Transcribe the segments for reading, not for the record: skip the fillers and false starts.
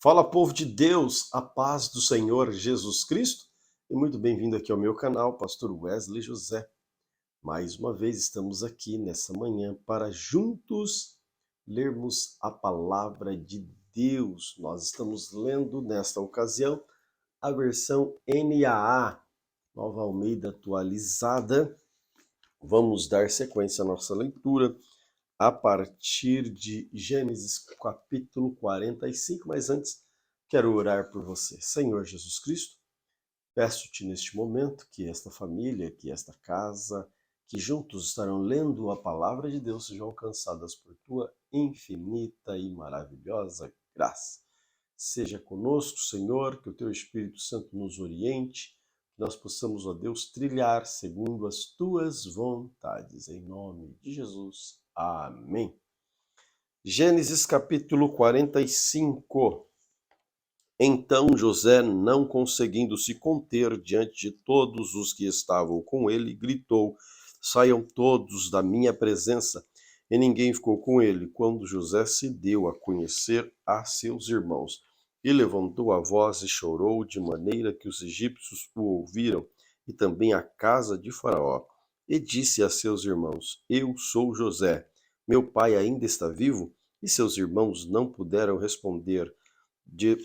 Fala, povo de Deus, a paz do Senhor Jesus Cristo, e muito bem-vindo aqui ao meu canal, Pastor Wesley José. Mais uma vez estamos aqui nessa manhã para juntos lermos a palavra de Deus. Nós estamos lendo nesta ocasião a versão NAA, Nova Almeida Atualizada. Vamos dar sequência à nossa leitura a partir de Gênesis capítulo 45, mas antes quero orar por você. Senhor Jesus Cristo, peço-te neste momento que esta família, que esta casa, que juntos estarão lendo a palavra de Deus, sejam alcançadas por tua infinita e maravilhosa graça. Seja conosco, Senhor, que o teu Espírito Santo nos oriente, que nós possamos, ó Deus, trilhar segundo as tuas vontades. Em nome de Jesus. Amém. Gênesis capítulo 45. Então José, não conseguindo se conter diante de todos os que estavam com ele, gritou: Saiam todos da minha presença. E ninguém ficou com ele, quando José se deu a conhecer a seus irmãos. E levantou a voz e chorou, de maneira que os egípcios o ouviram, e também a casa de Faraó. E disse a seus irmãos: Eu sou José. Meu pai ainda está vivo? E seus irmãos não puderam responder, de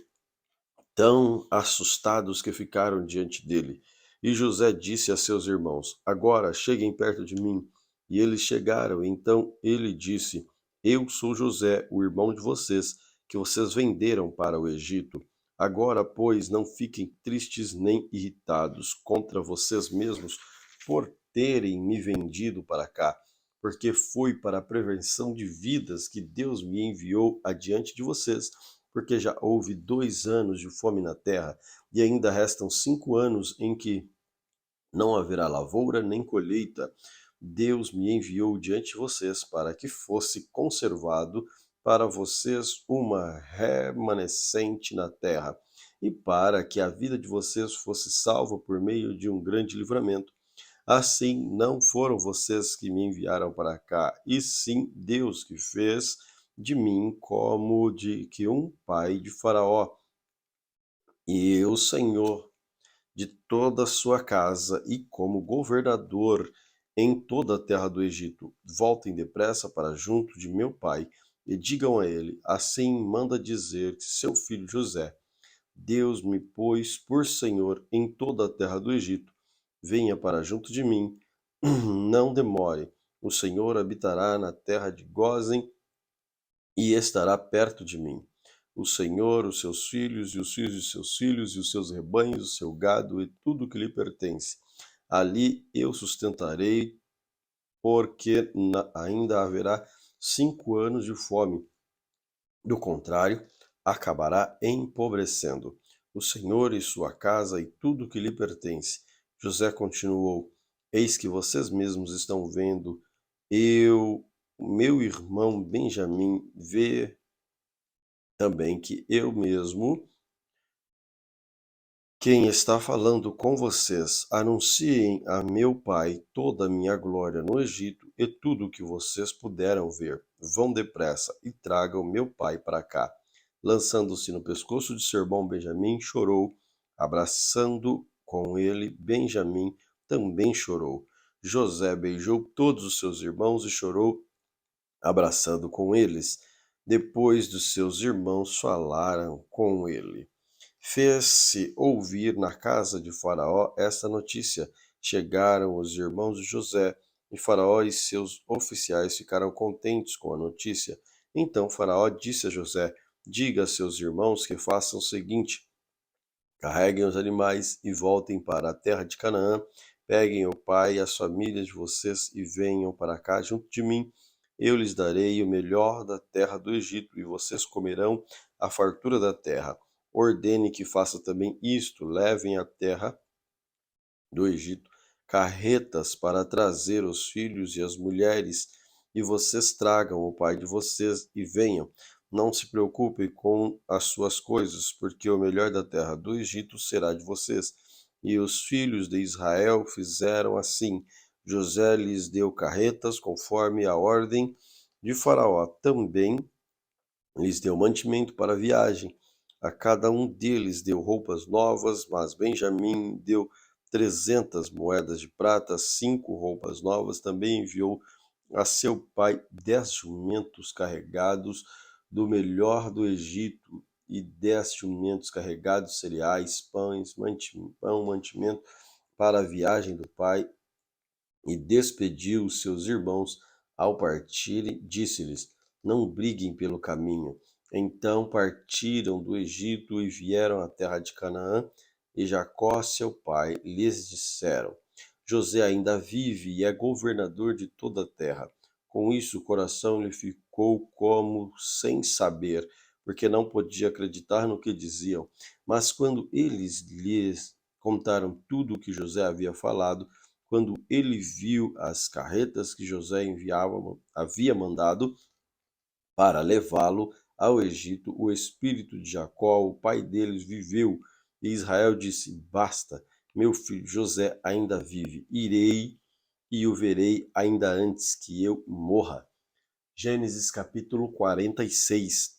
tão assustados que ficaram diante dele. E José disse a seus irmãos: Agora cheguem perto de mim. E eles chegaram. Então ele disse: Eu sou José, o irmão de vocês, que vocês venderam para o Egito. Agora, pois, não fiquem tristes nem irritados contra vocês mesmos por terem me vendido para cá, porque foi para a prevenção de vidas que Deus me enviou adiante de vocês, porque já houve 2 anos de fome na terra, e ainda restam 5 anos em que não haverá lavoura nem colheita. Deus me enviou diante de vocês para que fosse conservado para vocês uma remanescente na terra, e para que a vida de vocês fosse salva por meio de um grande livramento. Assim, não foram vocês que me enviaram para cá, e sim Deus, que fez de mim como de que um pai de Faraó, e eu, Senhor, de toda a sua casa, e como governador em toda a terra do Egito. Voltem depressa para junto de meu pai, e digam a ele: Assim manda dizer que seu filho José, Deus me pôs por senhor em toda a terra do Egito. Venha para junto de mim, não demore. O Senhor habitará na terra de Gósen e estará perto de mim. O Senhor, os seus filhos, e os filhos de seus filhos, e os seus rebanhos, o seu gado, e tudo o que lhe pertence. Ali eu sustentarei, porque ainda haverá 5 anos de fome. Do contrário, acabará empobrecendo o Senhor e sua casa e tudo o que lhe pertence. José continuou: Eis que vocês mesmos estão vendo, meu irmão Benjamim vê também que eu mesmo, quem está falando com vocês, anunciem a meu pai toda a minha glória no Egito e tudo o que vocês puderam ver. Vão depressa e tragam meu pai para cá. Lançando-se no pescoço de seu irmão Benjamim, chorou. Abraçando com ele, Benjamim também chorou. José beijou todos os seus irmãos e chorou, abraçando com eles. Depois dos seus irmãos falaram com ele, fez-se ouvir na casa de Faraó esta notícia. Chegaram os irmãos de José, e Faraó e seus oficiais ficaram contentes com a notícia. Então Faraó disse a José: Diga a seus irmãos que façam o seguinte: carreguem os animais e voltem para a terra de Canaã. Peguem o pai e as famílias de vocês e venham para cá junto de mim. Eu lhes darei o melhor da terra do Egito, e vocês comerão a fartura da terra. Ordene que faça também isto: levem à terra do Egito carretas para trazer os filhos e as mulheres, e vocês tragam o pai de vocês e venham. Não se preocupem com as suas coisas, porque o melhor da terra do Egito será de vocês. E os filhos de Israel fizeram assim. José lhes deu carretas conforme a ordem de Faraó. Também lhes deu mantimento para a viagem. A cada um deles deu roupas novas, mas Benjamim deu 300 moedas de prata, 5 roupas novas. Também enviou a seu pai 10 jumentos carregados do melhor do Egito e 10 jumentos carregados de cereais, pães, mantimento para a viagem do pai, e despediu os seus irmãos ao partirem, disse-lhes: Não briguem pelo caminho. Então partiram do Egito e vieram à terra de Canaã, e Jacó, seu pai, lhes disseram: José ainda vive e é governador de toda a terra. Com isso, o coração lhe ficou como sem saber, porque não podia acreditar no que diziam. Mas quando eles lhes contaram tudo o que José havia falado, quando ele viu as carretas que José havia mandado para levá-lo ao Egito, o espírito de Jacó, o pai deles, viveu. E Israel disse: Basta, meu filho José ainda vive. Irei e o verei ainda antes que eu morra. Gênesis capítulo 46.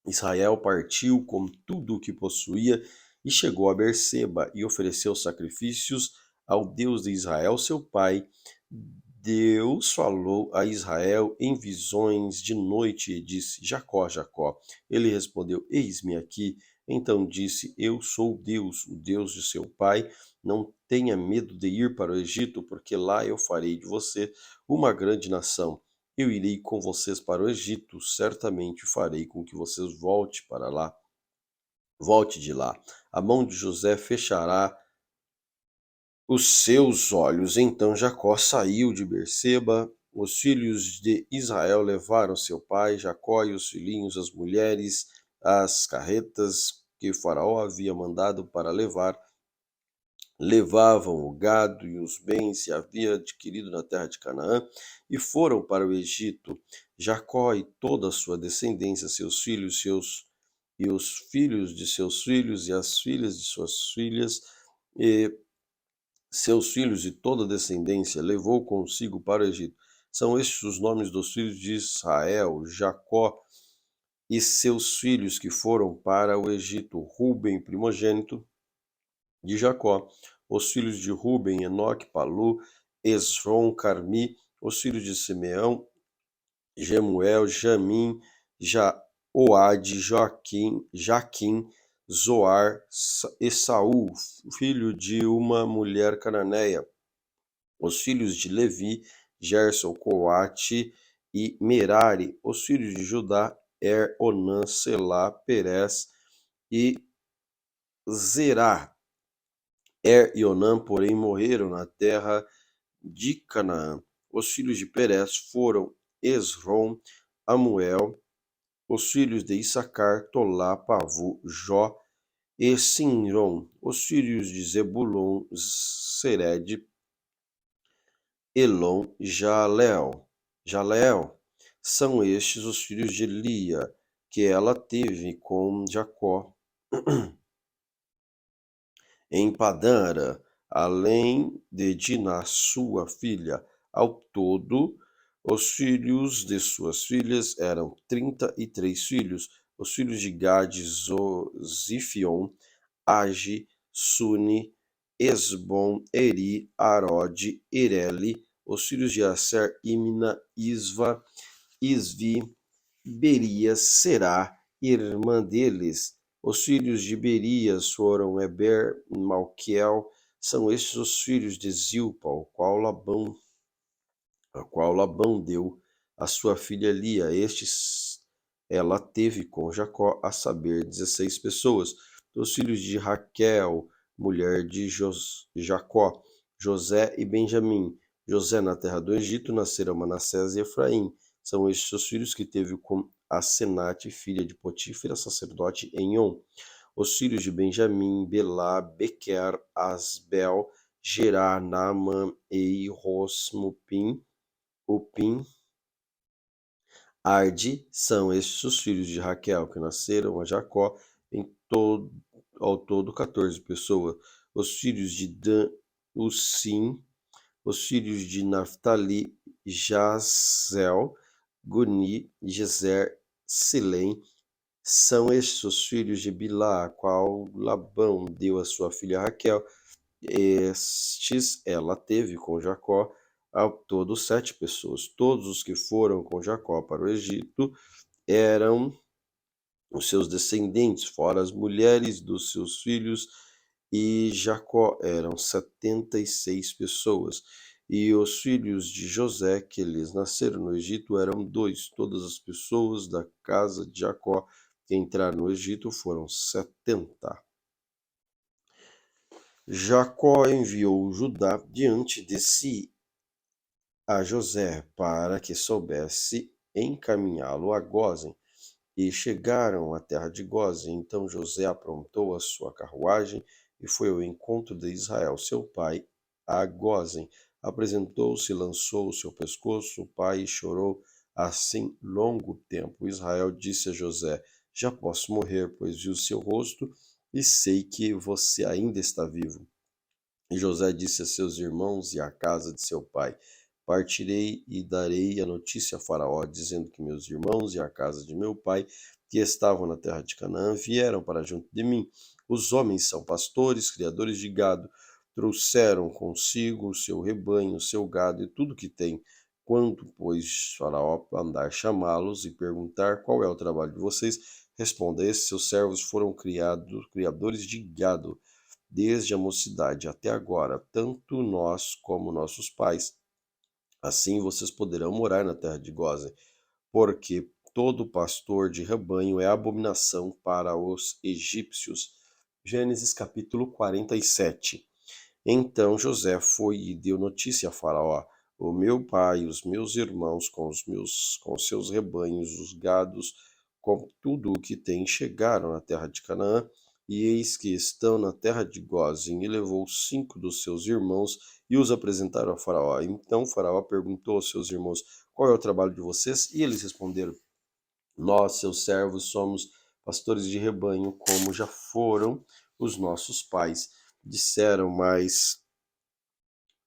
Israel partiu com tudo o que possuía e chegou a Berseba e ofereceu sacrifícios ao Deus de Israel, seu pai. Deus falou a Israel em visões de noite e disse: Jacó, Jacó. Ele respondeu: Eis-me aqui. Então disse: Eu sou Deus, o Deus de seu pai. Não tenha medo de ir para o Egito, porque lá eu farei de você uma grande nação. Eu irei com vocês para o Egito, certamente farei com que vocês volte de lá. A mão de José fechará os seus olhos. Então Jacó saiu de Berseba. Os filhos de Israel levaram seu pai, Jacó e os filhinhos, as mulheres, as carretas que Faraó havia mandado para levar. Levavam o gado e os bens que havia adquirido na terra de Canaã e foram para o Egito. Jacó e toda a sua descendência, seus filhos, e os filhos de seus filhos e as filhas de suas filhas, e seus filhos e toda a descendência levou consigo para o Egito. São estes os nomes dos filhos de Israel: Jacó e seus filhos que foram para o Egito: Ruben, primogênito de Jacó. Os filhos de Ruben: Enoque, Palu, Esrom, Carmi. Os filhos de Simeão: Jemuel, Jamim, Oade, Jaquim, Zoar, Esaú, filho de uma mulher cananeia. Os filhos de Levi: Gerson, Coate e Merari. Os filhos de Judá: Onã, Selá, Perez e Zerá. E Onã, porém, morreram na terra de Canaã. Os filhos de Perez foram Esrom, Amuel. Os filhos de Issacar: Tolá, Pavu, Jó e Sinrom. Os filhos de Zebulon: Sered, Elon, Jaleel. São estes os filhos de Lia, que ela teve com Jacó em Padã, além de Diná, sua filha. Ao todo, os filhos de suas filhas eram 33 filhos. Os filhos de Gade: Zifion, Agi, Suni, Esbom, Eri, Arode, Ireli. Os filhos de Aser: Imna, Isva, Isvi, Berias, Será, irmã deles. Os filhos de Berias foram Eber, Malquiel. São estes os filhos de Zilpa, a qual Labão deu a sua filha Lia. Estes ela teve com Jacó, a saber, 16 pessoas. Os filhos de Raquel, mulher de Jacó: José e Benjamim. José, na terra do Egito, nasceram Manassés e Efraim. São estes os filhos que teve com Asenate, filha de Potífera, sacerdote em On. Os filhos de Benjamim: Belá, Bequer, Asbel, Gerá, Naamã, Eiros, Mupim, Arde. São estes os filhos de Raquel que nasceram a Jacó, ao todo 14 pessoas. Os filhos de Dan: Usim. Os filhos de Naphtali: Jazel, Guni, Jezer, Silém, São estes os filhos de Bilá, a qual Labão deu a sua filha Raquel. Estes ela teve com Jacó, ao todo 7 pessoas. Todos os que foram com Jacó para o Egito eram os seus descendentes, fora as mulheres dos seus filhos, e Jacó eram 76 pessoas. E os filhos de José, que lhes nasceram no Egito, eram 2. Todas as pessoas da casa de Jacó que entraram no Egito foram 70. Jacó enviou Judá diante de si a José para que soubesse encaminhá-lo a Gósen. E chegaram à terra de Gósen. Então José aprontou a sua carruagem e foi ao encontro de Israel, seu pai, a Gósen. Apresentou-se, lançou o seu pescoço, o pai, e chorou assim longo tempo. Israel disse a José: Já posso morrer, pois vi o seu rosto e sei que você ainda está vivo. E José disse a seus irmãos e à casa de seu pai: Partirei e darei a notícia a Faraó, dizendo que meus irmãos e a casa de meu pai, que estavam na terra de Canaã, vieram para junto de mim. Os homens são pastores, criadores de gado. Trouxeram consigo o seu rebanho, o seu gado e tudo que tem. Quando, pois, Faraó mandar chamá-los e perguntar qual é o trabalho de vocês, responda: Esses seus servos foram criadores de gado desde a mocidade até agora, tanto nós como nossos pais. Assim vocês poderão morar na terra de Gósen, porque todo pastor de rebanho é abominação para os egípcios. Gênesis capítulo 47. Então José foi e deu notícia a Faraó: O meu pai e os meus irmãos com seus rebanhos, os gados, com tudo o que tem, chegaram na terra de Canaã, e eis que estão na terra de Gósen. E levou 5 dos seus irmãos e os apresentaram a Faraó. Então Faraó perguntou aos seus irmãos: Qual é o trabalho de vocês? E eles responderam: Nós, seus servos, somos pastores de rebanho, como já foram os nossos pais. Disseram mais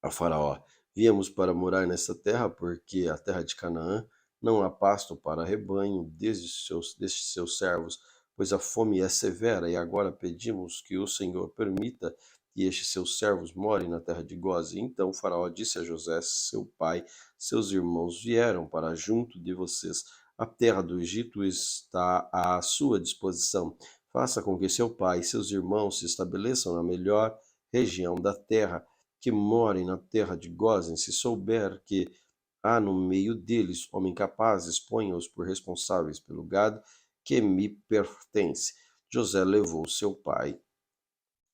a Faraó: Viemos para morar nessa terra, porque a terra de Canaã não há pasto para rebanho destes seus servos, pois a fome é severa, e agora pedimos que o Senhor permita que estes seus servos morem na terra de Gósen. Então o Faraó disse a José, seu pai: Seus irmãos vieram para junto de vocês. A terra do Egito está à sua disposição. Faça com que seu pai e seus irmãos se estabeleçam na melhor região da terra, que morem na terra de Gósen. Se souber que há no meio deles homens capazes, ponha-os por responsáveis pelo gado que me pertence. José levou seu pai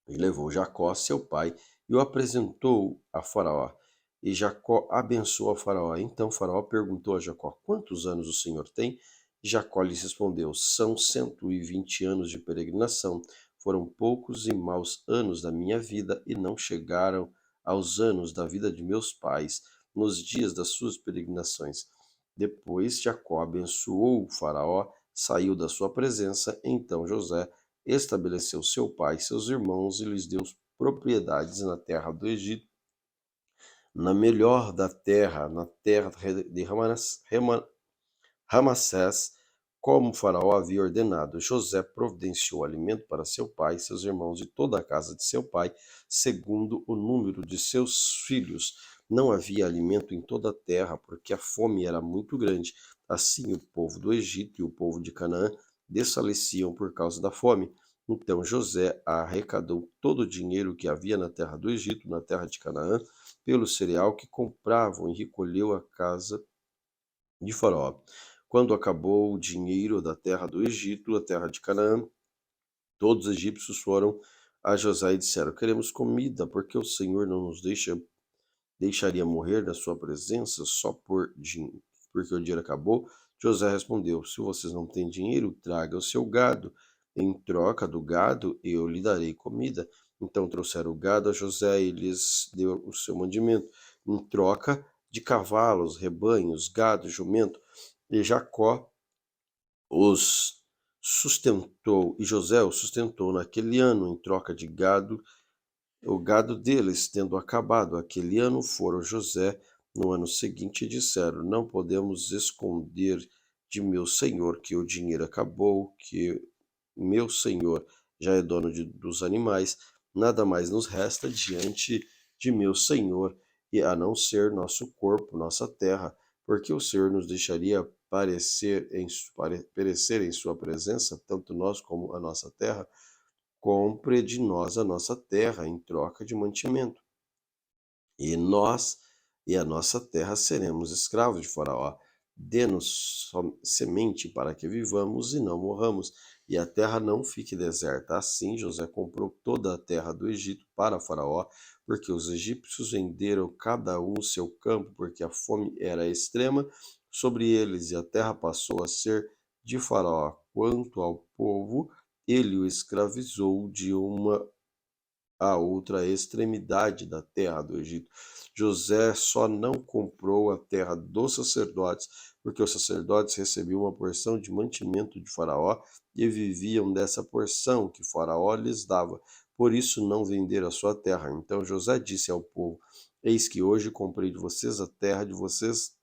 e levou Jacó, seu pai, e o apresentou a Faraó. E Jacó abençoou a Faraó. Então Faraó perguntou a Jacó: Quantos anos o senhor tem? E Jacó lhes respondeu: São 120 anos de peregrinação. Foram poucos e maus anos da minha vida, e não chegaram aos anos da vida de meus pais, nos dias das suas peregrinações. Depois Jacó abençoou o Faraó, saiu da sua presença. Então José estabeleceu seu pai e seus irmãos e lhes deu propriedades na terra do Egito, na melhor da terra, na terra de Ramassés, como Faraó havia ordenado. José providenciou alimento para seu pai, seus irmãos e toda a casa de seu pai, segundo o número de seus filhos. Não havia alimento em toda a terra, porque a fome era muito grande. Assim o povo do Egito e o povo de Canaã desfaleciam por causa da fome. Então José arrecadou todo o dinheiro que havia na terra do Egito, na terra de Canaã, pelo cereal que compravam, e recolheu a casa de Faraó. Quando acabou o dinheiro da terra do Egito, a terra de Canaã, todos os egípcios foram a José e disseram: Queremos comida, porque o Senhor não nos deixaria morrer na sua presença só porque o dinheiro acabou? José respondeu: Se vocês não têm dinheiro, traga o seu gado. Em troca do gado, eu lhe darei comida. Então trouxeram o gado a José e lhes deu o seu mandamento, em troca de cavalos, rebanhos, gado, jumento. E Jacó os sustentou, e José os sustentou naquele ano, em troca de gado. O gado deles, tendo acabado aquele ano, foram José no ano seguinte e disseram: Não podemos esconder de meu senhor que o dinheiro acabou, que meu senhor já é dono dos animais, nada mais nos resta diante de meu senhor, e a não ser nosso corpo, nossa terra, porque o Senhor nos deixaria perecer em sua presença, tanto nós como a nossa terra. Compre de nós a nossa terra em troca de mantimento, e nós e a nossa terra seremos escravos de Faraó. Dê-nos semente para que vivamos e não morramos, e a terra não fique deserta. Assim José comprou toda a terra do Egito para Faraó, porque os egípcios venderam cada um o seu campo, porque a fome era extrema sobre eles, e a terra passou a ser de Faraó. Quanto ao povo, ele o escravizou de uma a outra extremidade da terra do Egito. José só não comprou a terra dos sacerdotes, porque os sacerdotes recebiam uma porção de mantimento de Faraó e viviam dessa porção que Faraó lhes dava. Por isso não venderam a sua terra. Então José disse ao povo: Eis que hoje comprei de vocês a terra de vocês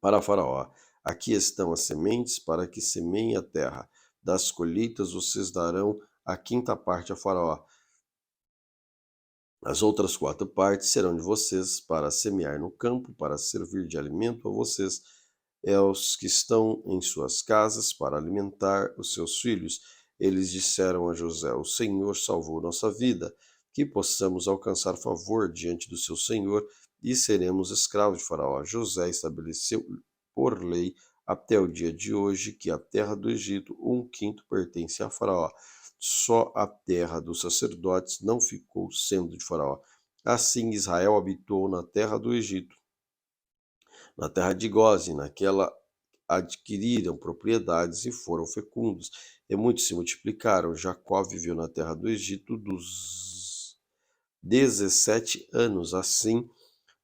para Faraó. Aqui estão as sementes para que semeiem a terra. Das colheitas vocês darão a quinta parte a Faraó. As outras 4 partes serão de vocês para semear no campo, para servir de alimento a vocês e aos que estão em suas casas, para alimentar os seus filhos. Eles disseram a José: O Senhor salvou nossa vida, que possamos alcançar favor diante do seu Senhor e seremos escravos de Faraó. José estabeleceu por lei até o dia de hoje que a terra do Egito, 1/5 pertence a Faraó. Só a terra dos sacerdotes não ficou sendo de Faraó. Assim Israel habitou na terra do Egito, na terra de Gósen, naquela adquiriram propriedades e foram fecundos, e muitos se multiplicaram. Jacó viveu na terra do Egito dos 17 anos. Assim,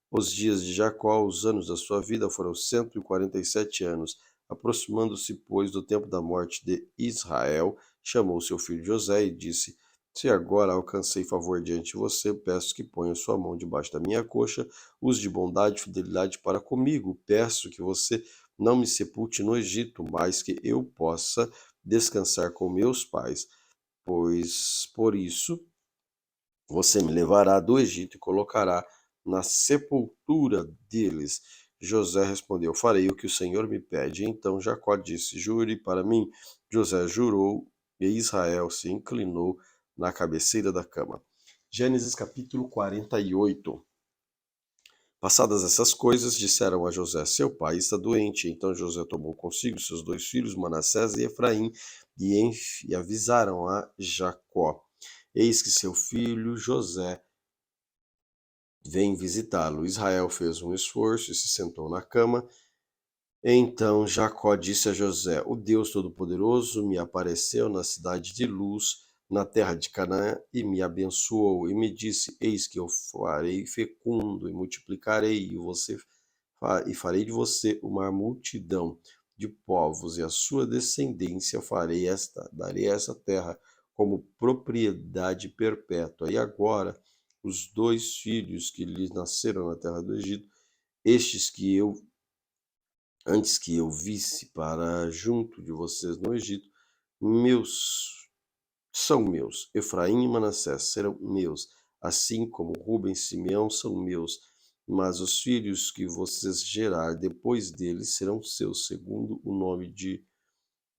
os dias de Jacó, os anos da sua vida, foram 147 anos. Aproximando-se, pois, do tempo da morte de Israel, chamou seu filho José e disse: Se agora alcancei favor diante de você, peço que ponha sua mão debaixo da minha coxa, use de bondade e fidelidade para comigo. Peço que você não me sepulte no Egito, mas que eu possa descansar com meus pais, pois por isso você me levará do Egito e colocará na sepultura deles. José respondeu: Farei o que o Senhor me pede. Então Jacó disse: Jure para mim. José jurou e Israel se inclinou na cabeceira da cama. Gênesis capítulo 48. Passadas essas coisas, disseram a José: Seu pai está doente. Então José tomou consigo seus 2 filhos, Manassés e Efraim, e avisaram a Jacó: Eis que seu filho José vem visitá-lo. Israel fez um esforço e se sentou na cama. Então Jacó disse a José: O Deus Todo-Poderoso me apareceu na cidade de Luz, na terra de Canaã, e me abençoou, e me disse: Eis que eu farei fecundo e multiplicarei, e farei de você uma multidão de povos, e a sua descendência darei esta terra como propriedade perpétua. E agora, os 2 filhos que lhes nasceram na terra do Egito, estes que eu, antes que eu visse para junto de vocês no Egito, são meus. Efraim e Manassés serão meus, assim como Ruben e Simeão são meus. Mas os filhos que vocês gerar depois deles serão seus, segundo o nome de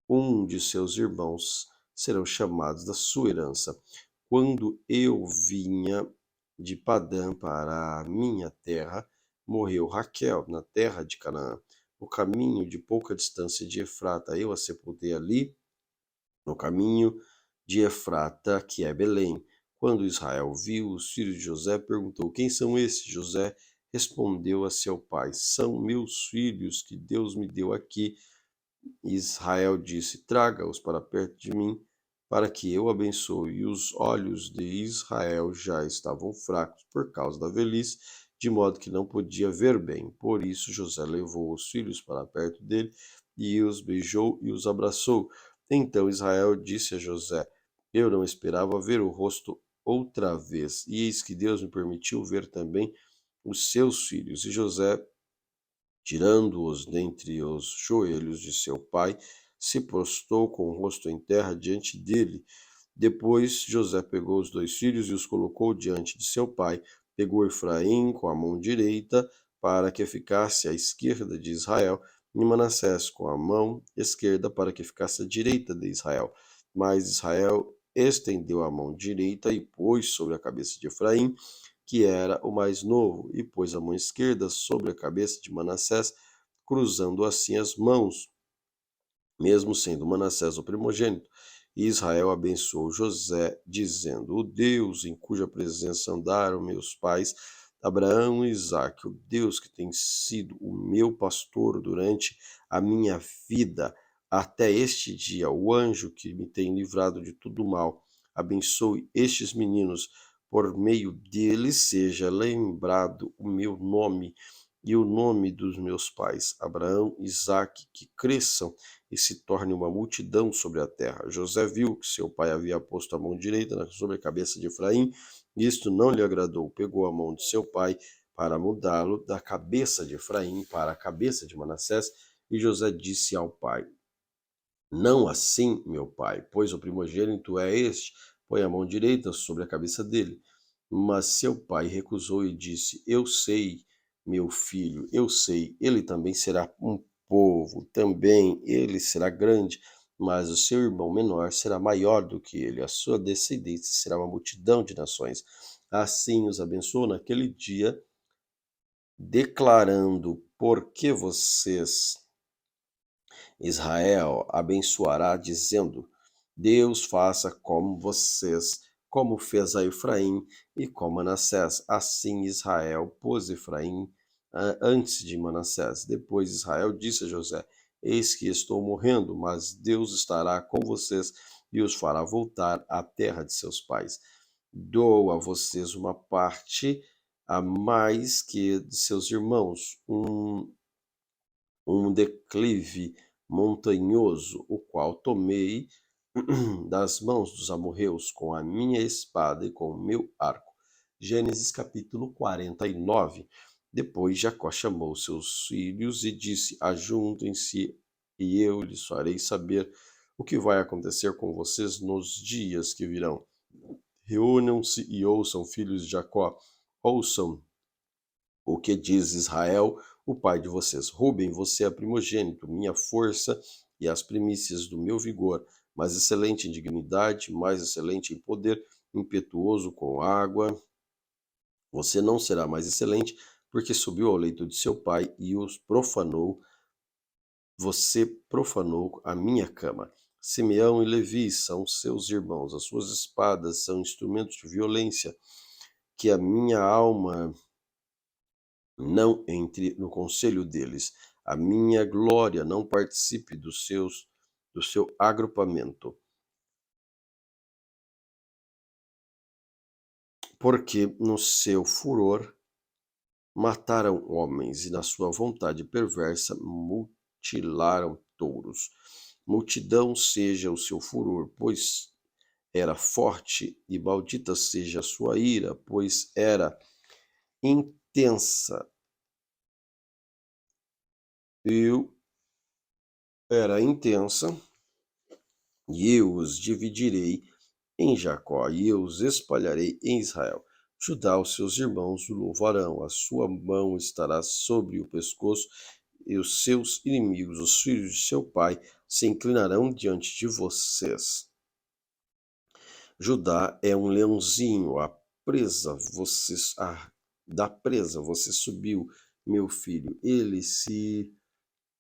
um de seus irmãos, serão chamados da sua herança. Quando eu vinha de Padã para a minha terra, morreu Raquel, na terra de Canaã, no caminho de pouca distância de Efrata. Eu a sepultei ali, no caminho de Efrata, que é Belém. Quando Israel viu os filhos de José, perguntou: Quem são esses? José respondeu a seu pai: São meus filhos que Deus me deu aqui. Israel disse: Traga-os para perto de mim, para que eu abençoe. E os olhos de Israel já estavam fracos por causa da velhice, de modo que não podia ver bem. Por isso José levou os filhos para perto dele, e os beijou e os abraçou. Então Israel disse a José: Eu não esperava ver o rosto outra vez, e eis que Deus me permitiu ver também os seus filhos. E José Tirando-os dentre os joelhos de seu pai, se prostrou com o rosto em terra diante dele. Depois José pegou os 2 filhos e os colocou diante de seu pai. Pegou Efraim com a mão direita, para que ficasse à esquerda de Israel, e Manassés com a mão esquerda, para que ficasse à direita de Israel. Mas Israel estendeu a mão direita e pôs sobre a cabeça de Efraim, que era o mais novo, e pôs a mão esquerda sobre a cabeça de Manassés, cruzando assim as mãos, mesmo sendo Manassés o primogênito. E Israel abençoou José, dizendo: O Deus em cuja presença andaram meus pais, Abraão e Isaque, o Deus que tem sido o meu pastor durante a minha vida, até este dia, o anjo que me tem livrado de todo mal, abençoe estes meninos, por meio deles seja lembrado o meu nome e o nome dos meus pais, Abraão e Isaque, que cresçam e se torne uma multidão sobre a terra. José viu que seu pai havia posto a mão direita sobre a cabeça de Efraim, e isto não lhe agradou. Pegou a mão de seu pai para mudá-lo da cabeça de Efraim para a cabeça de Manassés, e José disse ao pai: Não assim, meu pai, pois o primogênito é este, põe a mão direita sobre a cabeça dele. Mas seu pai recusou e disse: Eu sei, meu filho, eu sei, ele também será um povo, também ele será grande, mas o seu irmão menor será maior do que ele, a sua descendência será uma multidão de nações. Assim os abençoou naquele dia, declarando: Porque vocês Israel abençoará, dizendo: Deus faça como vocês, como fez a Efraim e com Manassés. Assim Israel pôs Efraim antes de Manassés. Depois Israel disse a José: Eis que estou morrendo, mas Deus estará com vocês e os fará voltar à terra de seus pais. Dou a vocês uma parte a mais que de seus irmãos, um declive montanhoso, o qual tomei das mãos dos amorreus com a minha espada e com o meu arco. Gênesis capítulo 49. Depois Jacó chamou seus filhos e disse: Ajuntem-se, e eu lhes farei saber o que vai acontecer com vocês nos dias que virão. Reúnam-se e ouçam, filhos de Jacó, ouçam o que diz Israel, o pai de vocês. Ruben, você é primogênito, minha força e as primícias do meu vigor, mais excelente em dignidade, mais excelente em poder, impetuoso com água. Você não será mais excelente, porque subiu ao leito de seu pai e os profanou. Você profanou a minha cama. Simeão e Levi são seus irmãos, as suas espadas são instrumentos de violência, que a minha alma não entre no conselho deles. A minha glória não participe do seu agrupamento. Porque no seu furor mataram homens e na sua vontade perversa mutilaram touros. Multidão seja o seu furor, pois era forte, e maldita seja a sua ira, pois intensa. Eu era intensa, e eu os dividirei em Jacó, e eu os espalharei em Israel. Judá, os seus irmãos o louvarão, a sua mão estará sobre o pescoço, e os seus inimigos, os filhos de seu pai, se inclinarão diante de vocês. Judá é um leãozinho, a presa, da presa você subiu, meu filho. Ele se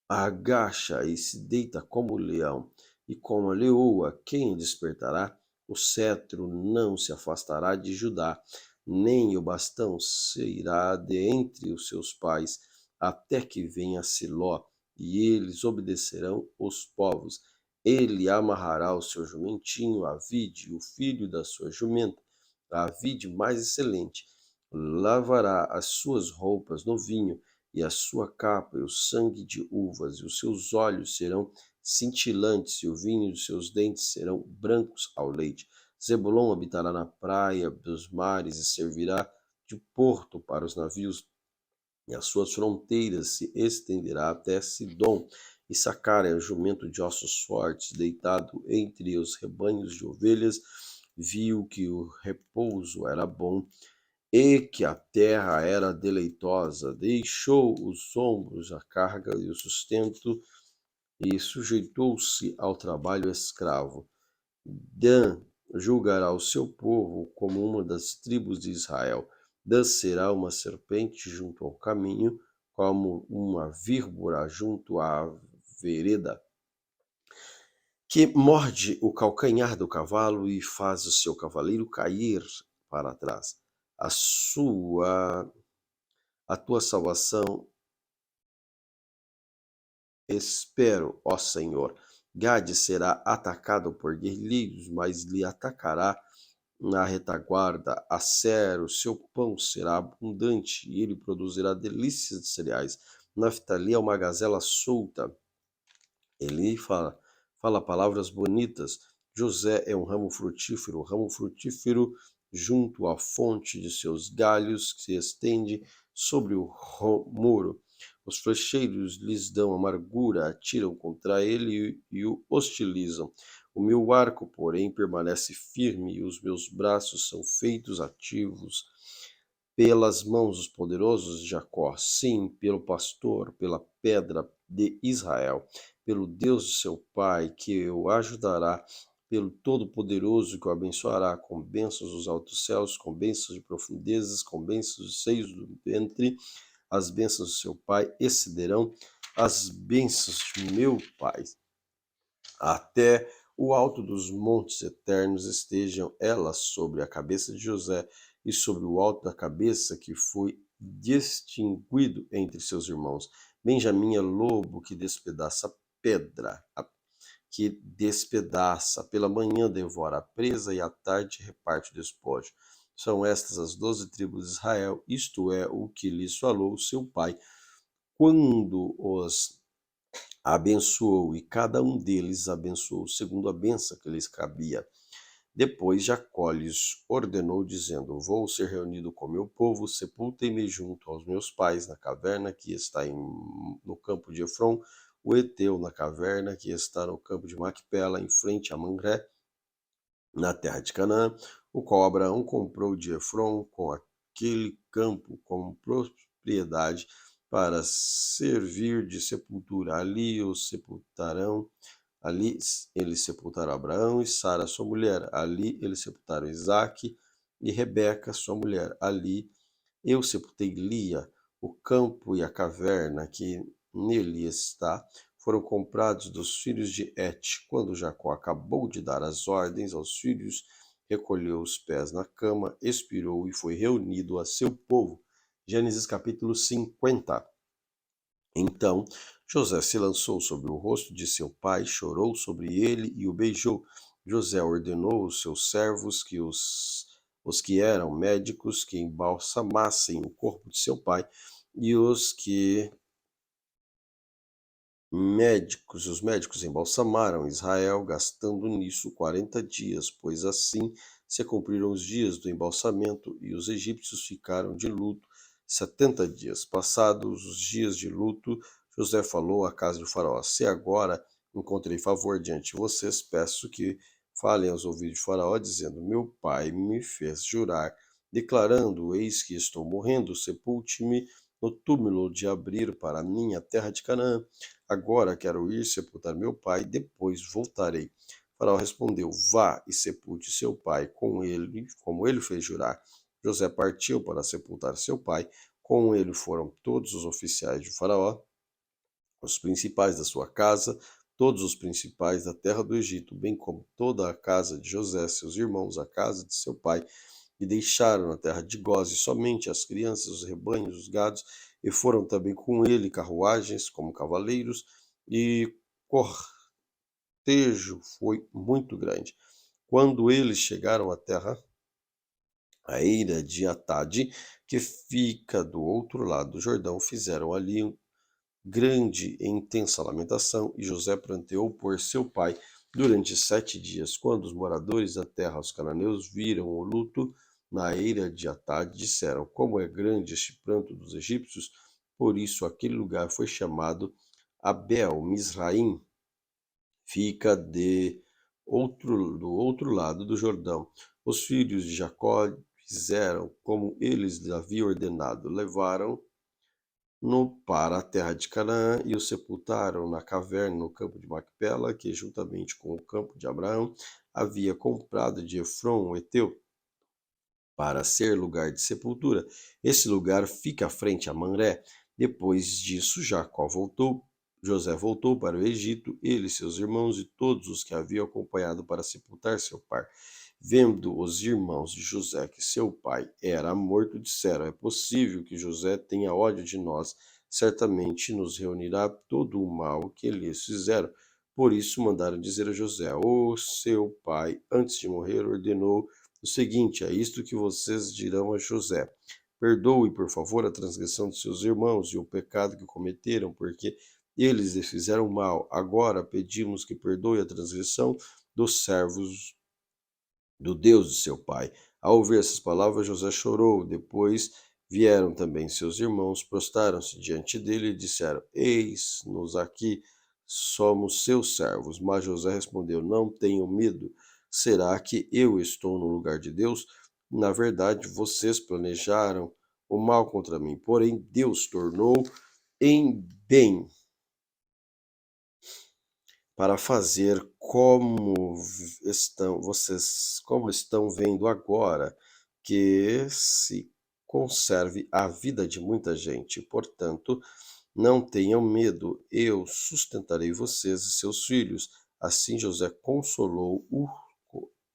agacha e se deita como o leão, e como a leoa, quem despertará? O cetro não se afastará de Judá, nem o bastão se irá de entre os seus pais, até que venha Siló, e eles obedecerão os povos. Ele amarrará o seu jumentinho, a vide, o filho da sua jumenta, a vide mais excelente. Lavará as suas roupas no vinho, e a sua capa e o sangue de uvas, e os seus olhos serão cintilantes, e o vinho de seus dentes serão brancos ao leite. Zebulon habitará na praia dos mares e servirá de porto para os navios e as suas fronteiras se estenderá até Sidom, e Sacar é jumento de ossos fortes, deitado entre os rebanhos de ovelhas, viu que o repouso era bom e que a terra era deleitosa, deixou os ombros, a carga e o sustento, e sujeitou-se ao trabalho escravo. Dan julgará o seu povo como uma das tribos de Israel. Dan será uma serpente junto ao caminho, como uma víbora junto à vereda, que morde o calcanhar do cavalo e faz o seu cavaleiro cair para trás. A tua salvação espero, ó Senhor. Gade será atacado por guerrilheiros, mas lhe atacará na retaguarda. Asser, o seu pão será abundante e ele produzirá delícias de cereais. Naftali é uma gazela solta. Ele fala palavras bonitas. José é um ramo frutífero junto à fonte de seus galhos, que se estende sobre o muro. Os flecheiros lhes dão amargura, atiram contra ele e o hostilizam. O meu arco, porém, permanece firme e os meus braços são feitos ativos pelas mãos dos poderosos de Jacó, sim, pelo pastor, pela pedra de Israel, pelo Deus de seu pai, que o ajudará, pelo Todo-Poderoso, que o abençoará com bênçãos dos altos céus, com bênçãos de profundezas, com bênçãos dos seios do ventre. As bênçãos do seu pai excederão as bênçãos de meu pai. Até o alto dos montes eternos estejam elas sobre a cabeça de José e sobre o alto da cabeça que foi distinguido entre seus irmãos. Benjamim é lobo que despedaça pedra, que despedaça, pela manhã devora a presa e à tarde reparte o despojo. São estas as 12 tribos de Israel, isto é o que lhes falou o seu pai, quando os abençoou, e cada um deles abençoou segundo a bênção que lhes cabia. Depois Jacó lhes ordenou, dizendo: Vou ser reunido com meu povo, sepultem-me junto aos meus pais na caverna que está no campo de Efron, o Eteu na caverna que está no campo de Macpela, em frente a Manré, na terra de Canaã, o qual Abraão comprou de Efron com aquele campo como propriedade para servir de sepultura. Ali os sepultarão. Ali ele sepultará Abraão e Sara, sua mulher. Ali eles sepultaram Isaque e Rebeca, sua mulher. Ali eu sepultei Lia. O campo e a caverna que nele está foram comprados dos filhos de Et. Quando Jacó acabou de dar as ordens aos filhos, recolheu os pés na cama, expirou e foi reunido a seu povo. Gênesis capítulo 50. Então José se lançou sobre o rosto de seu pai, chorou sobre ele e o beijou. José ordenou aos seus servos que os que eram médicos que embalsamassem o corpo de seu pai, e os médicos embalsamaram Israel, gastando nisso 40 dias, pois assim se cumpriram os dias do embalsamento, e os egípcios ficaram de luto 70 dias. Passados os dias de luto, José falou à casa de Faraó: Se agora encontrei favor diante de vocês, peço que falem aos ouvidos de Faraó, dizendo: Meu pai me fez jurar, declarando: Eis que estou morrendo, sepulte-me no túmulo de abrir para mim a terra de Canaã. Agora quero ir sepultar meu pai, depois voltarei. Faraó respondeu: Vá e sepulte seu pai com ele, como ele fez jurar. José partiu para sepultar seu pai. Com ele foram todos os oficiais de Faraó, os principais da sua casa, todos os principais da terra do Egito, bem como toda a casa de José, seus irmãos, a casa de seu pai, e deixaram na terra de Goze somente as crianças, os rebanhos, os gados, e foram também com ele carruagens como cavaleiros, e cortejo foi muito grande. Quando eles chegaram à terra, a eira de Atade, que fica do outro lado do Jordão, fizeram ali grande e intensa lamentação, e José pranteou por seu pai durante 7 dias. Quando os moradores da terra, os cananeus, viram o luto na eira de Atade, disseram: Como é grande este pranto dos egípcios! por isso aquele lugar foi chamado Abel Mizraim, fica do outro lado do Jordão. Os filhos de Jacó fizeram como eles lhe haviam ordenado, levaram-no para a terra de Canaã e o sepultaram na caverna no campo de Macpela, que juntamente com o campo de Abraão havia comprado de Efron, o heteu, para ser lugar de sepultura. Esse lugar fica à frente a Mamré. Depois disso, José voltou para o Egito, ele, seus irmãos e todos os que haviam acompanhado para sepultar seu pai. Vendo os irmãos de José que seu pai era morto, disseram: é possível que José tenha ódio de nós, certamente nos reunirá todo o mal que lhes fizeram. Por isso mandaram dizer a José: o seu pai, antes de morrer, ordenou o seguinte: é isto que vocês dirão a José: perdoe, por favor, a transgressão de seus irmãos e o pecado que cometeram, porque eles lhe fizeram mal. Agora pedimos que perdoe a transgressão dos servos do Deus de seu pai. Ao ouvir essas palavras, José chorou. Depois vieram também seus irmãos, prostaram-se diante dele e disseram: eis-nos aqui, somos seus servos. Mas José respondeu: não tenham medo. Será que eu estou no lugar de Deus? Na verdade, vocês planejaram o mal contra mim, porém Deus tornou em bem para fazer como estão vendo agora, que se conserve a vida de muita gente. Portanto, não tenham medo, eu sustentarei vocês e seus filhos. Assim José consolou-o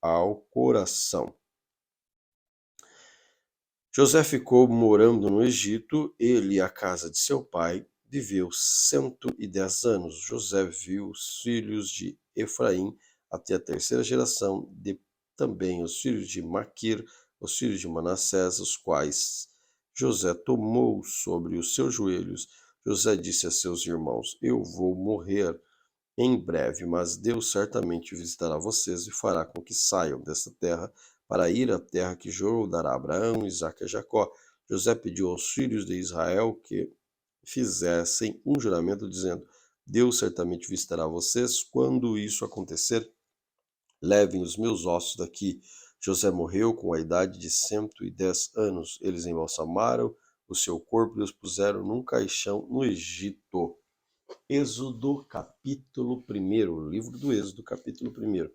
ao coração. José ficou morando no Egito, ele e a casa de seu pai, viveu 110 anos. José viu os filhos de Efraim até a terceira geração, também os filhos de Maquir, os filhos de Manassés, os quais José tomou sobre os seus joelhos. José disse a seus irmãos: eu vou morrer em breve, mas Deus certamente visitará vocês e fará com que saiam desta terra para ir à terra que jurou dar a Abraão, Isaque e Jacó. José pediu aos filhos de Israel que fizessem um juramento, dizendo: Deus certamente visitará vocês. Quando isso acontecer, levem os meus ossos daqui. José morreu com a idade de 110 anos. Eles embalsamaram o seu corpo e os puseram num caixão no Egito. Êxodo, capítulo 1, livro do Êxodo, capítulo 1.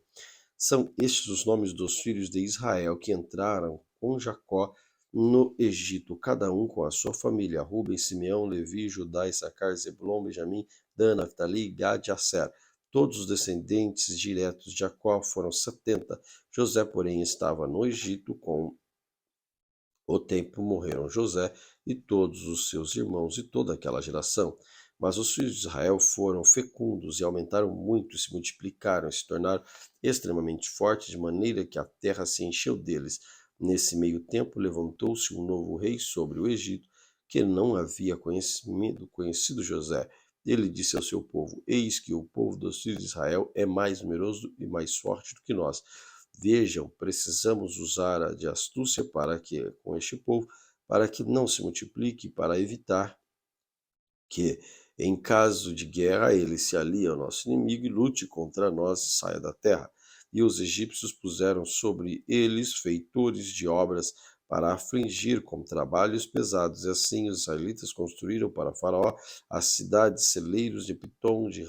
São estes os nomes dos filhos de Israel que entraram com Jacó no Egito, cada um com a sua família: Ruben, Simeão, Levi, Judá, Issacar, Zebulon, Benjamim, Dan, Naftali, Gad e Asser. Todos os descendentes diretos de Jacó foram 70. José, porém, estava no Egito. Com o tempo morreram José e todos os seus irmãos e toda aquela geração. Mas os filhos de Israel foram fecundos e aumentaram muito, e se multiplicaram e se tornaram extremamente fortes, de maneira que a terra se encheu deles. Nesse meio tempo levantou-se um novo rei sobre o Egito, que não havia conhecido José. Ele disse ao seu povo: eis que o povo dos filhos de Israel é mais numeroso e mais forte do que nós. Vejam, precisamos usar de astúcia com este povo, para que não se multiplique, para evitar que, em caso de guerra, ele se alie ao nosso inimigo e lute contra nós e saia da terra. E os egípcios puseram sobre eles feitores de obras para afligir com trabalhos pesados. E assim os israelitas construíram para Faraó as cidades celeiros de Pitom, de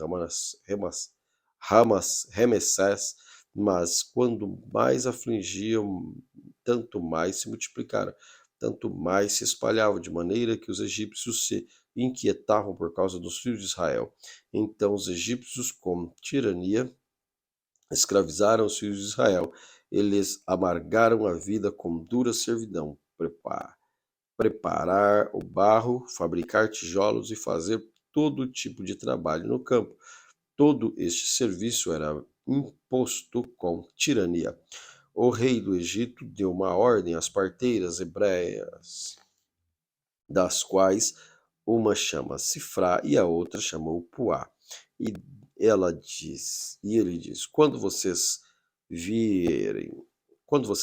Ramessés, mas quando mais afligiam, tanto mais se multiplicaram, tanto mais se espalhavam, de maneira que os egípcios se inquietavam por causa dos filhos de Israel. Então os egípcios, com tirania, escravizaram os filhos de Israel. Eles amargaram a vida com dura servidão, preparar o barro, fabricar tijolos e fazer todo tipo de trabalho no campo. Todo este serviço era imposto com tirania. O rei do Egito deu uma ordem às parteiras hebreias, das quais uma chama Sifrá e a outra chamou Puá. E ele diz: quando vocês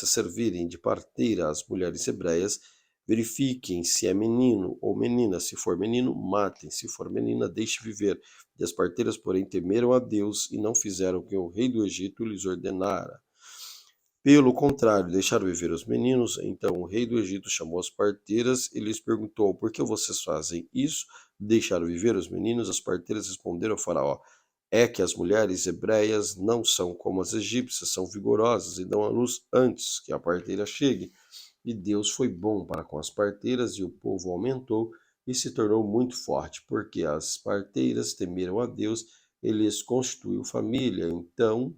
servirem de parteira às mulheres hebreias, Verifiquem se é menino ou menina. Se for menino, matem. Se for menina, deixe viver. E as parteiras, porém, temeram a Deus e não fizeram o que o rei do Egito lhes ordenara. Pelo contrário, deixaram viver os meninos. Então o rei do Egito chamou as parteiras e lhes perguntou: por que vocês fazem isso? Deixaram viver os meninos? As parteiras responderam ao faraó: é que as mulheres hebreias não são como as egípcias, são vigorosas e dão à luz antes que a parteira chegue. E Deus foi bom para com as parteiras, e o povo aumentou e se tornou muito forte, porque as parteiras temeram a Deus e lhes constituiu família. Então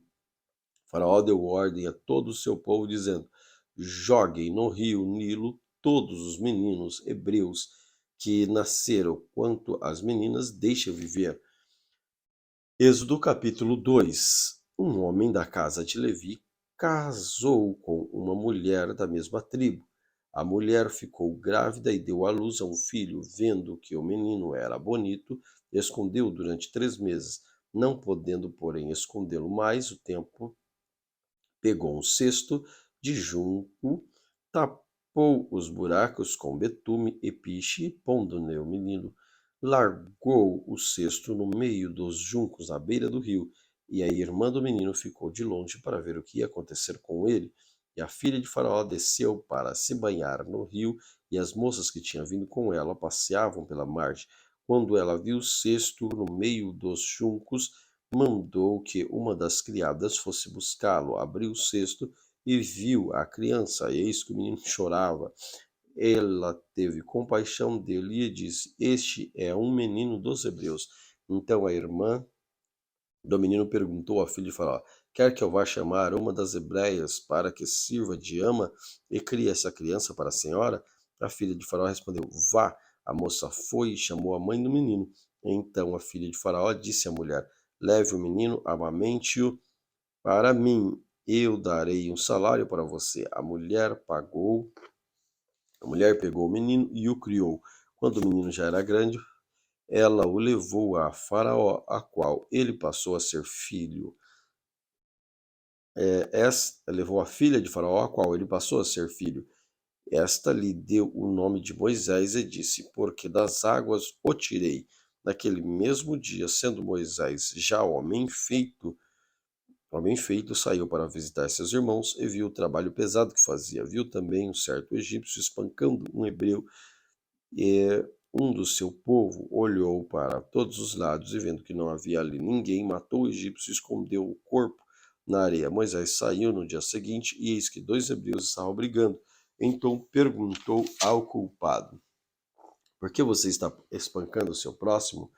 Faraó deu ordem a todo o seu povo, dizendo: joguem no rio Nilo todos os meninos hebreus que nasceram, quanto às meninas, deixem viver. Êxodo capítulo 2. Um homem da casa de Levi casou com uma mulher da mesma tribo. A mulher ficou grávida e deu à luz a um filho. Vendo que o menino era bonito, escondeu durante 3 meses. Não podendo, porém, escondê-lo mais o tempo, pegou um cesto de junco, tapou os buracos com betume e piche, e pondo-lhe o menino, largou o cesto no meio dos juncos à beira do rio. E a irmã do menino ficou de longe para ver o que ia acontecer com ele. E a filha de Faraó desceu para se banhar no rio, e as moças que tinham vindo com ela passeavam pela margem. Quando ela viu o cesto no meio dos juncos, mandou que uma das criadas fosse buscá-lo. Abriu o cesto e viu a criança, e eis que o menino chorava. Ela teve compaixão dele e disse: este é um menino dos hebreus. Então a irmã do menino perguntou à filha de Faraó: quer que eu vá chamar uma das hebreias para que sirva de ama e crie essa criança para a senhora? A filha de Faraó respondeu: vá. A moça foi e chamou a mãe do menino. Então a filha de Faraó disse à mulher: leve o menino, amamente-o para mim. Eu darei um salário para você. A mulher pegou o menino e o criou. Quando o menino já era grande, ela o levou a Faraó, a qual ele passou a ser filho. Esta levou a filha de Faraó, a qual ele passou a ser filho. Esta lhe deu o nome de Moisés e disse: porque das águas o tirei. Naquele mesmo dia, sendo Moisés já homem feito, saiu para visitar seus irmãos e viu o trabalho pesado que fazia. Viu também um certo egípcio espancando um hebreu. E um do seu povo olhou para todos os lados e, vendo que não havia ali ninguém, matou o egípcio e escondeu o corpo na areia. Moisés saiu no dia seguinte e eis que 2 hebreus estavam brigando. Então perguntou ao culpado: por que você está espancando o seu próximo?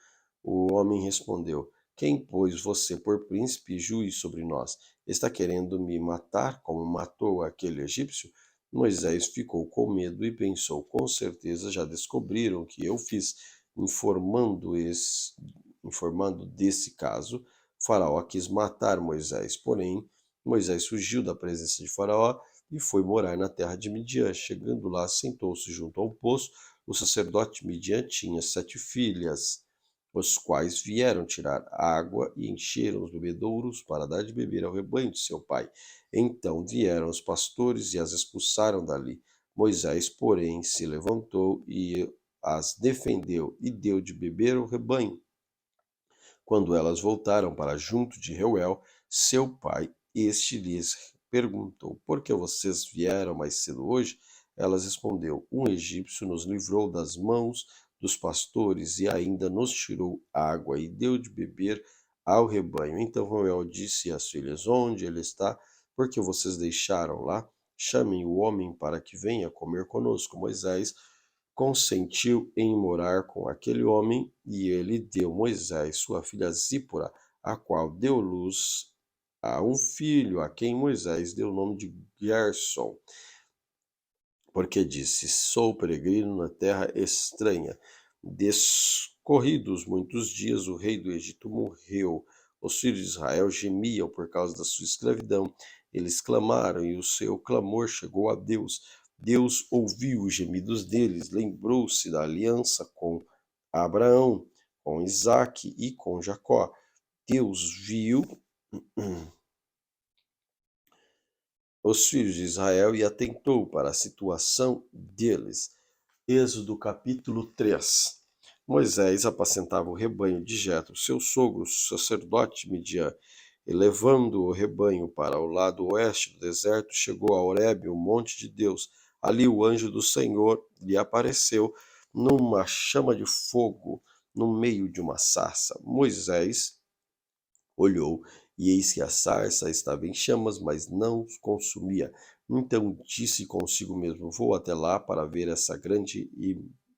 O homem respondeu: quem pôs você por príncipe e juiz sobre nós? Está querendo me matar como matou aquele egípcio? Moisés ficou com medo e pensou: com certeza já descobriram o que eu fiz. Informando desse caso, Faraó quis matar Moisés. Porém, Moisés fugiu da presença de Faraó e foi morar na terra de Midian. Chegando lá, sentou-se junto ao poço. O sacerdote Midian tinha 7 filhas, os quais vieram tirar água e encheram os bebedouros para dar de beber ao rebanho de seu pai. Então vieram os pastores e as expulsaram dali. Moisés, porém, se levantou e as defendeu e deu de beber ao rebanho. Quando elas voltaram para junto de Reuel, seu pai, este lhes perguntou: por que vocês vieram mais cedo hoje? Elas respondeu: um egípcio nos livrou das mãos dos pastores e ainda nos tirou água e deu de beber ao rebanho. Então Reuel disse às filhas: onde ele está? Porque vocês deixaram lá? Chamem o homem para que venha comer conosco. Moisés consentiu em morar com aquele homem, e ele deu Moisés sua filha Zípora, a qual deu luz a um filho, a quem Moisés deu o nome de Gersom, porque disse: sou peregrino na terra estranha. Descorridos muitos dias, o rei do Egito morreu. Os filhos de Israel gemiam por causa da sua escravidão. Eles clamaram e o seu clamor chegou a Deus. Deus ouviu os gemidos deles, lembrou-se da aliança com Abraão, com Isaque e com Jacó. Deus viu os filhos de Israel e atentou para a situação deles. Êxodo capítulo 3. Moisés apacentava o rebanho de Jetro, seu sogro, sacerdote Midian, e levando o rebanho para o lado oeste do deserto, chegou a Horebe, o monte de Deus. Ali o anjo do Senhor lhe apareceu numa chama de fogo no meio de uma sarça. Moisés olhou, e eis que a sarça estava em chamas, mas não os consumia. Então disse consigo mesmo: Vou até lá para ver essa grande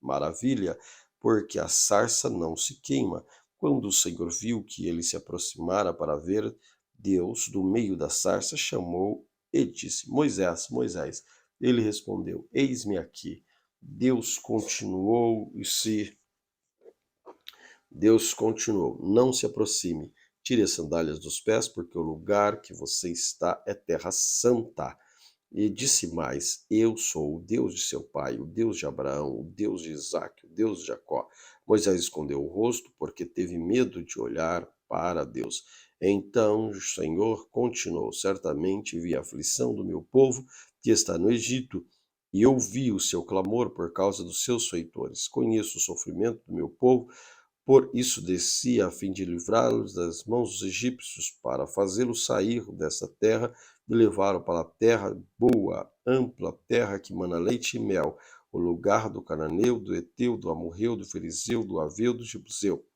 maravilha, porque a sarça não se queima. Quando o Senhor viu que ele se aproximara para ver, Deus, do meio da sarça, chamou e disse: Moisés, Moisés. Ele respondeu: Eis-me aqui. Deus continuou e se Deus continuou: Não se aproxime, tire as sandálias dos pés, porque o lugar que você está é terra santa. E disse mais: Eu sou o Deus de seu pai, o Deus de Abraão, o Deus de Isaque, o Deus de Jacó. Moisés escondeu o rosto, porque teve medo de olhar para Deus. Então o Senhor continuou: Certamente vi a aflição do meu povo que está no Egito, e ouvi o seu clamor por causa dos seus feitores. Conheço o sofrimento do meu povo, por isso desci a fim de livrá-los das mãos dos egípcios, para fazê-los sair dessa terra e levá-los para a terra boa, ampla, terra que mana leite e mel, o lugar do cananeu, do Eteu, do Amorreu, do Ferizeu, do Aveu, do Jebuseu.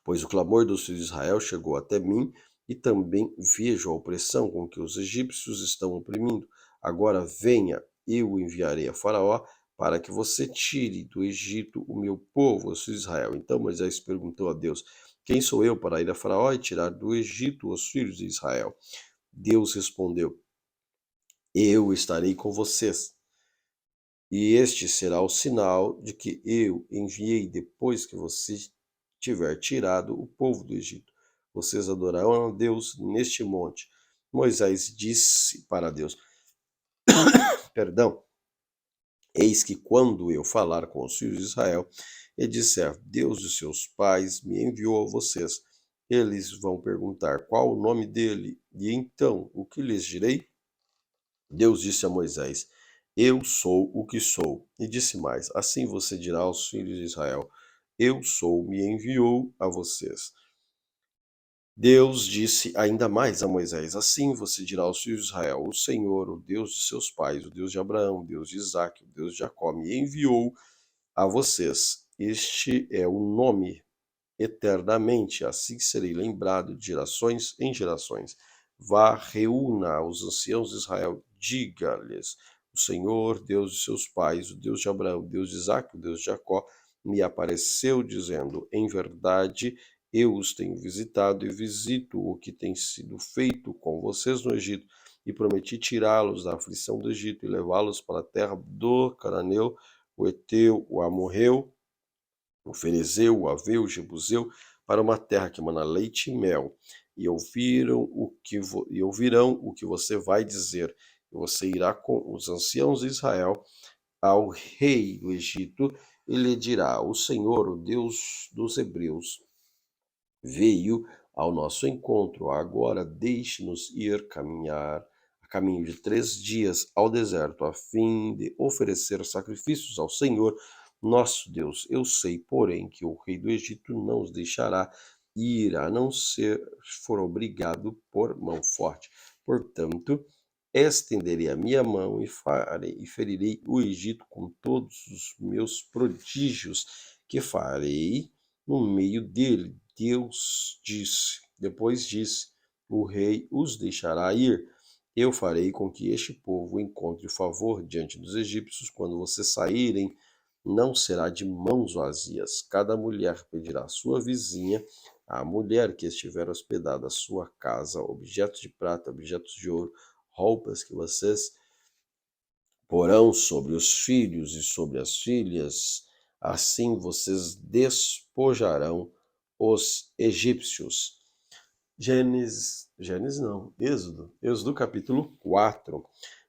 Pois o clamor dos filhos de Israel chegou até mim, e também vejo a opressão com que os egípcios estão oprimindo. Agora venha, eu o enviarei a Faraó, para que você tire do Egito o meu povo, os filhos de Israel. Então Moisés perguntou a Deus: Quem sou eu para ir a Faraó e tirar do Egito os filhos de Israel? Deus respondeu: Eu estarei com vocês, e este será o sinal de que eu enviei depois que você tiver tirado o povo do Egito. Vocês adorarão a Deus neste monte. Moisés disse para Deus: Perdão, eis que quando eu falar com os filhos de Israel e disser: Deus de seus pais me enviou a vocês, eles vão perguntar qual o nome dele, e então o que lhes direi? Deus disse a Moisés: Eu sou o que sou. E disse mais: Assim você dirá aos filhos de Israel: Eu sou, me enviou a vocês. Deus disse ainda mais a Moisés: Assim você dirá aos filhos de Israel: O Senhor, o Deus de seus pais, o Deus de Abraão, o Deus de Isaque, o Deus de Jacó, me enviou a vocês. Este é o nome eternamente, assim serei lembrado de gerações em gerações. Vá, reúna os anciãos de Israel, diga-lhes: O Senhor, Deus de seus pais, o Deus de Abraão, o Deus de Isaque, o Deus de Jacó, me apareceu dizendo: Em verdade, eu os tenho visitado e visito o que tem sido feito com vocês no Egito, e prometi tirá-los da aflição do Egito e levá-los para a terra do Cananeu, o Eteu, o Amorreu, o Ferezeu, o Aveu, o Jebuseu, para uma terra que mana leite e mel, e ouvirão o que você vai dizer. E você irá com os anciãos de Israel ao rei do Egito e lhe dirá: O Senhor, o Deus dos Hebreus, veio ao nosso encontro. Agora deixe-nos ir caminhar a caminho de 3 dias ao deserto, a fim de oferecer sacrifícios ao Senhor nosso Deus. Eu sei, porém, que o rei do Egito não os deixará ir, a não ser for obrigado por mão forte. Portanto, estenderei a minha mão e ferirei o Egito com todos os meus prodígios que farei no meio dele. Depois disse: O rei os deixará ir. Eu farei com que este povo encontre favor diante dos egípcios quando vocês saírem. Não será de mãos vazias. Cada mulher pedirá à sua vizinha, à mulher que estiver hospedada à sua casa, objetos de prata, objetos de ouro, roupas que vocês porão sobre os filhos e sobre as filhas. Assim vocês despojarão os egípcios. Gênesis não, Êxodo capítulo 4.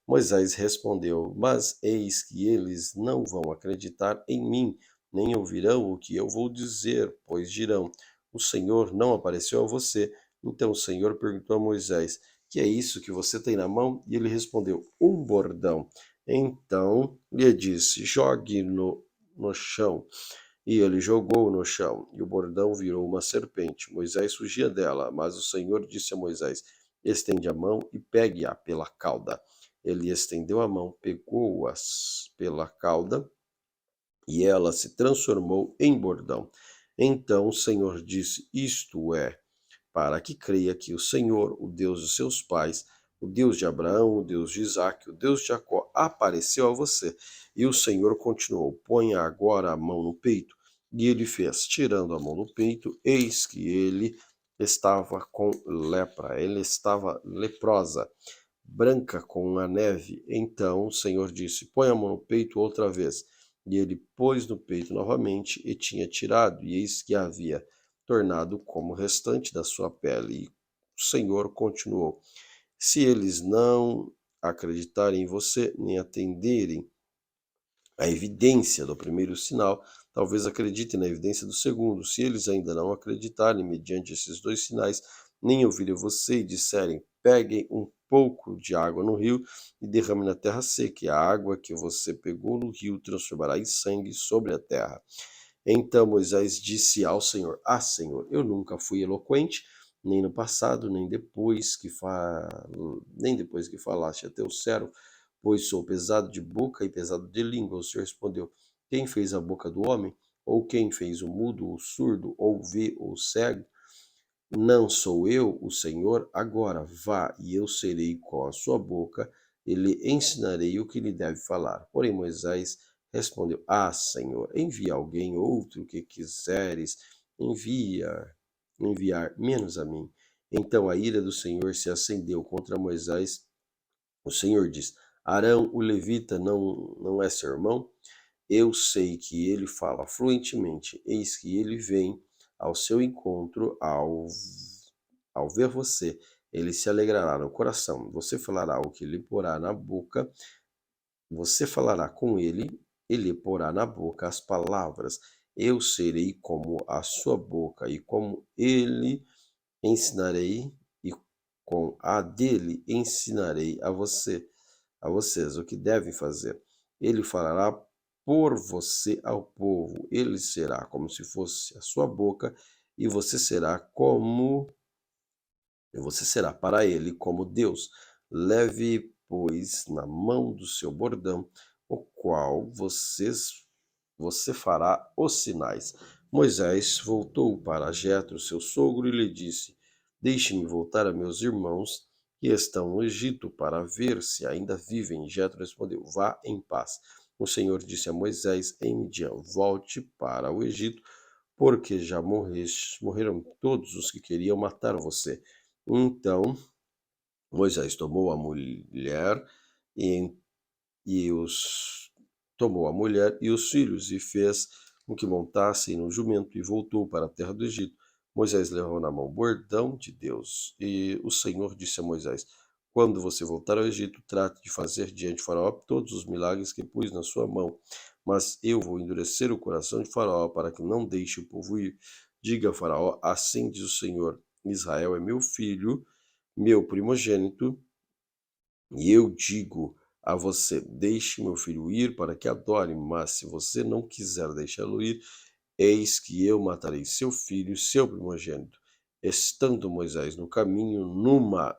Moisés respondeu: Mas eis que eles não vão acreditar em mim, nem ouvirão o que eu vou dizer, pois dirão: O Senhor não apareceu a você. Então o Senhor perguntou a Moisés: Que é isso que você tem na mão? E ele respondeu: Um bordão. Então lhe disse: jogue no chão. E ele jogou no chão, e o bordão virou uma serpente. Moisés fugia dela, mas o Senhor disse a Moisés: estende a mão e pegue-a pela cauda. Ele estendeu a mão, pegou-a pela cauda, e ela se transformou em bordão. Então o Senhor disse: isto é para que creia que o Senhor, o Deus de seus pais, o Deus de Abraão, o Deus de Isaque, o Deus de Jacó, apareceu a você. E o Senhor continuou: ponha agora a mão no peito. E ele fez, tirando a mão do peito, eis que ele estava com lepra, ele estava leprosa, branca como a neve. Então o Senhor disse: põe a mão no peito outra vez. E ele pôs no peito novamente e tinha tirado, e eis que havia tornado como o restante da sua pele. E o Senhor continuou: se eles não acreditarem em você, nem atenderem a evidência do primeiro sinal, talvez acreditem na evidência do segundo. Se eles ainda não acreditarem mediante esses dois sinais, nem ouvirem você e disserem: peguem um pouco de água no rio e derrame na terra seca, e a água que você pegou no rio transformará em sangue sobre a terra. Então Moisés disse ao Senhor: ah, Senhor, eu nunca fui eloquente, nem no passado, nem depois que falaste a teu servo, pois sou pesado de boca e pesado de língua. O Senhor respondeu: quem fez a boca do homem? Ou quem fez o mudo, o surdo, ou vê, ou cego? Não sou eu, o Senhor? Agora vá, e eu serei com a sua boca, e lhe ensinarei o que lhe deve falar. Porém Moisés respondeu: ah, Senhor, envia alguém outro que quiseres, enviar menos a mim. Então a ira do Senhor se acendeu contra Moisés. O Senhor diz: Arão, o levita, não é seu irmão? Eu sei que ele fala fluentemente, eis que ele vem ao seu encontro ao ver você. Ele se alegrará no coração. Você falará o que lhe porá na boca, você falará com ele, ele porá na boca as palavras. Eu serei como a sua boca, e como ele ensinarei, e com a dele ensinarei a vocês o que devem fazer. Ele falará por você ao povo. Ele será como se fosse a sua boca, e você será para ele como Deus. Leve, pois, na mão do seu bordão, o qual você fará os sinais. Moisés voltou para Jetro, seu sogro, e lhe disse: deixe-me voltar a meus irmãos que estão no Egito para ver se ainda vivem. Jetro respondeu: vá em paz. O Senhor disse a Moisés em Midian: volte para o Egito, porque já morreram todos os que queriam matar você. Então Moisés tomou a mulher e, e os tomou a mulher e os filhos e fez com que montassem no jumento e voltou para a terra do Egito. Moisés levou na mão o bordão de Deus, e o Senhor disse a Moisés: quando você voltar ao Egito, trate de fazer diante de Faraó todos os milagres que pus na sua mão. Mas eu vou endurecer o coração de Faraó para que não deixe o povo ir. Diga a Faraó: assim diz o Senhor: Israel é meu filho, meu primogênito, e eu digo a você: deixe meu filho ir para que adore, mas se você não quiser deixá-lo ir, eis que eu matarei seu filho, seu primogênito. Estando Moisés no caminho, numa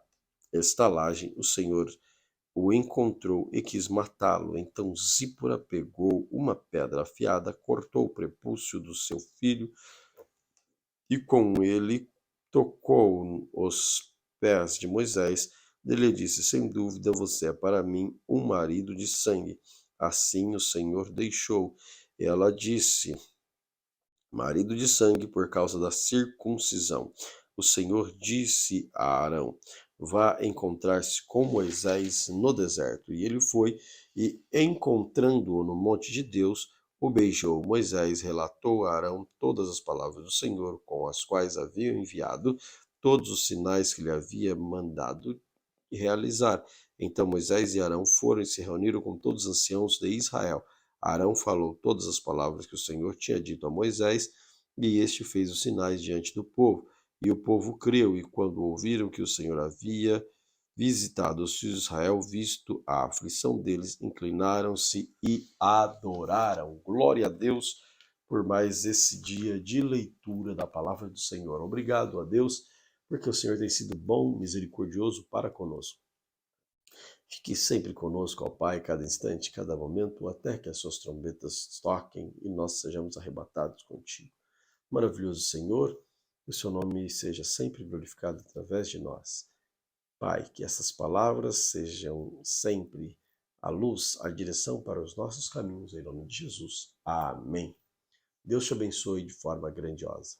estalagem, o Senhor o encontrou e quis matá-lo. Então Zípora pegou uma pedra afiada, cortou o prepúcio do seu filho e com ele tocou os pés de Moisés. Ele disse: sem dúvida você é para mim um marido de sangue. Assim o Senhor deixou. Ela disse: marido de sangue, por causa da circuncisão. O Senhor disse a Arão: vá encontrar-se com Moisés no deserto. E ele foi, e encontrando-o no monte de Deus, o beijou. Moisés relatou a Arão todas as palavras do Senhor, com as quais havia enviado, todos os sinais que lhe havia mandado realizar. Então Moisés e Arão foram e se reuniram com todos os anciãos de Israel. Arão falou todas as palavras que o Senhor tinha dito a Moisés, e este fez os sinais diante do povo. E o povo creu, e quando ouviram que o Senhor havia visitado os filhos de Israel, visto a aflição deles, inclinaram-se e adoraram. Glória a Deus por mais esse dia de leitura da palavra do Senhor. Obrigado a Deus, porque o Senhor tem sido bom, misericordioso para conosco. Fique sempre conosco, ó Pai, cada instante, cada momento, até que as suas trombetas toquem e nós sejamos arrebatados contigo. Maravilhoso Senhor, que o seu nome seja sempre glorificado através de nós. Pai, que essas palavras sejam sempre a luz, a direção para os nossos caminhos, em nome de Jesus. Amém. Deus te abençoe de forma grandiosa.